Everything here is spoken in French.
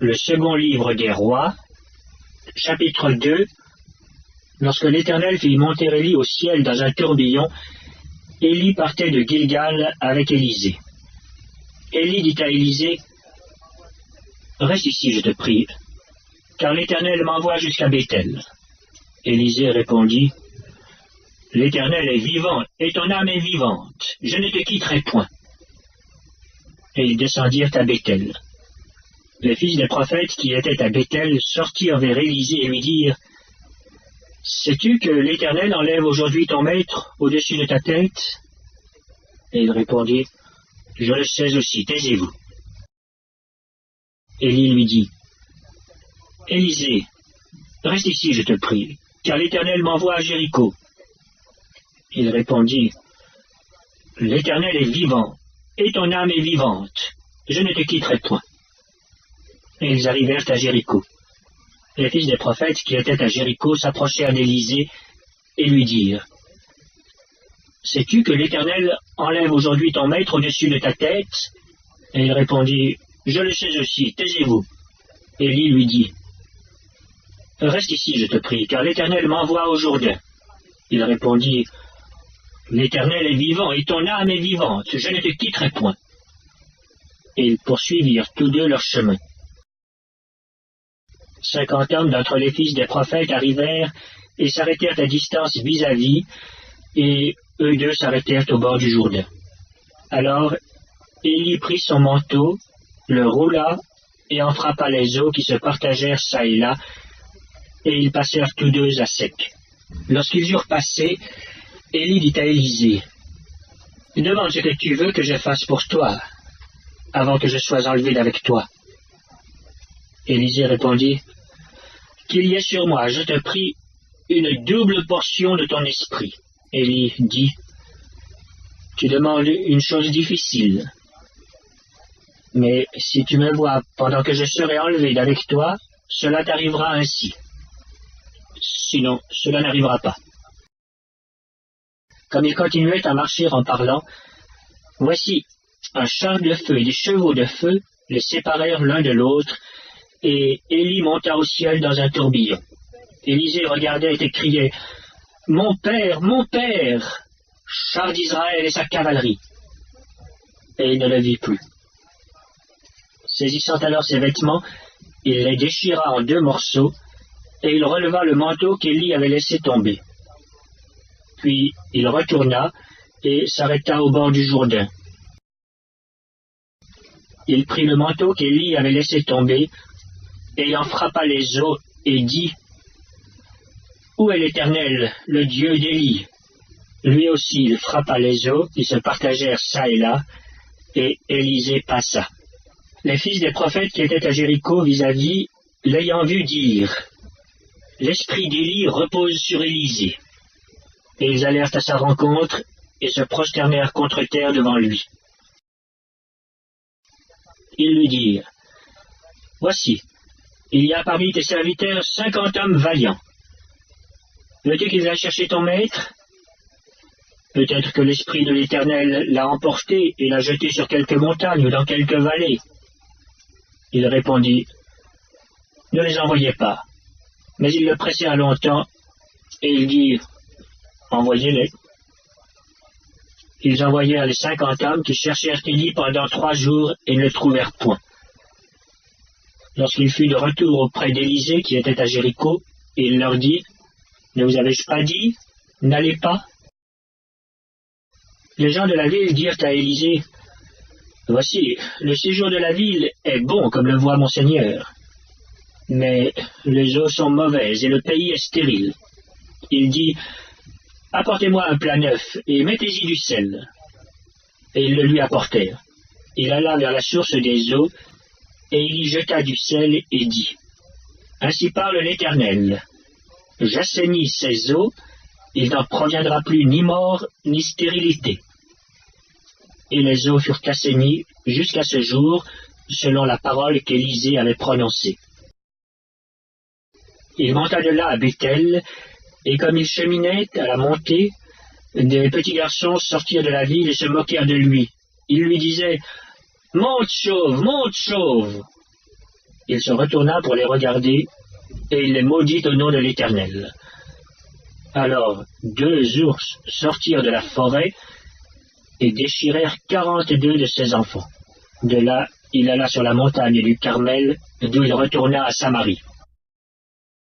Le second livre des rois, chapitre 2. Lorsque l'Éternel fit monter Élie au ciel dans un tourbillon, Élie partait de Gilgal avec Élisée. Élie dit à Élisée, « Reste ici, je te prie, car l'Éternel m'envoie jusqu'à Béthel. » Élisée répondit, « L'Éternel est vivant, et ton âme est vivante, je ne te quitterai point. » Et ils descendirent à Béthel. Les fils des prophètes qui étaient à Béthel sortirent vers Élisée et lui dirent, « Sais-tu que l'Éternel enlève aujourd'hui ton maître au-dessus de ta tête ?» Et il répondit, « Je le sais aussi, taisez-vous. » Élie lui dit, « Élisée, reste ici, je te prie, car l'Éternel m'envoie à Jéricho. » Il répondit, « L'Éternel est vivant, et ton âme est vivante, je ne te quitterai point. » Et ils arrivèrent à Jéricho. Les fils des prophètes qui étaient à Jéricho s'approchèrent d'Élisée et lui dirent, « Sais-tu que l'Éternel enlève aujourd'hui ton maître au-dessus de ta tête ?» Et il répondit, « Je le sais aussi, taisez-vous. » Élie lui dit, « Reste ici, je te prie, car l'Éternel m'envoie au Jourdain. » Il répondit, « L'Éternel est vivant, et ton âme est vivante, je ne te quitterai point. » Et ils poursuivirent tous deux leur chemin. 50 hommes d'entre les fils des prophètes arrivèrent et s'arrêtèrent à distance vis-à-vis, et eux deux s'arrêtèrent au bord du Jourdain. Alors Élie prit son manteau, le roula, et en frappa les eaux qui se partagèrent çà et là, et ils passèrent tous deux à sec. Lorsqu'ils eurent passé, Élie dit à Élisée, « Demande ce que tu veux que je fasse pour toi, avant que je sois enlevé d'avec toi. » Élisée répondit, « Qu'il y ait sur moi, je te prie, une double portion de ton esprit. » Élie dit, « Tu demandes une chose difficile. Mais si tu me vois pendant que je serai enlevé d'avec toi, cela t'arrivera ainsi. Sinon, cela n'arrivera pas. » Comme il continuait à marcher en parlant, voici, un char de feu et des chevaux de feu les séparèrent l'un de l'autre, et Élie monta au ciel dans un tourbillon. Élisée regardait et criait, « Mon père, char d'Israël et sa cavalerie !» Et il ne le vit plus. Saisissant alors ses vêtements, il les déchira en 2 morceaux, et il releva le manteau qu'Élie avait laissé tomber. Puis il retourna et s'arrêta au bord du Jourdain. Il prit le manteau qu'Élie avait laissé tomber, et il en frappa les eaux, et dit, « Où est l'Éternel, le Dieu d'Élie ?» Lui aussi il frappa les eaux, qui se partagèrent çà et là, et Élisée passa. Les fils des prophètes qui étaient à Jéricho vis-à-vis, l'ayant vu, dirent, « L'esprit d'Élie repose sur Élisée. » Et ils allèrent à sa rencontre, et se prosternèrent contre terre devant lui. Ils lui dirent, « Voici, il y a parmi tes serviteurs 50 hommes vaillants. Veux-tu qu'ils aillent chercher ton maître? Peut-être que l'Esprit de l'Éternel l'a emporté et l'a jeté sur quelque montagne ou dans quelque vallée. » Il répondit, « Ne les envoyez pas. » Mais ils le pressèrent longtemps, et ils dirent, « Envoyez-les. » Ils envoyèrent les 50 hommes qui cherchèrent Élie pendant 3 jours et ne le trouvèrent point. Lorsqu'il fut de retour auprès d'Élisée qui était à Jéricho, il leur dit, « Ne vous avais-je pas dit, n'allez pas ?» Les gens de la ville dirent à Élisée, « Voici, le séjour de la ville est bon comme le voit mon Seigneur. Mais les eaux sont mauvaises et le pays est stérile. » Il dit, « Apportez-moi un plat neuf et mettez-y du sel. » Et ils le lui apportèrent. Il alla vers la source des eaux, et il y jeta du sel et dit, « Ainsi parle l'Éternel. J'assainis ces eaux, il n'en proviendra plus ni mort ni stérilité. » Et les eaux furent assainies jusqu'à ce jour, selon la parole qu'Élisée avait prononcée. Il monta de là à Béthel, et comme il cheminait à la montée, des petits garçons sortirent de la ville et se moquèrent de lui. Ils lui disaient, « Monte chauve, monte chauve !» Il se retourna pour les regarder, et il les maudit au nom de l'Éternel. Alors 2 ours sortirent de la forêt et déchirèrent 42 de ses enfants. De là, il alla sur la montagne du Carmel, d'où il retourna à Samarie.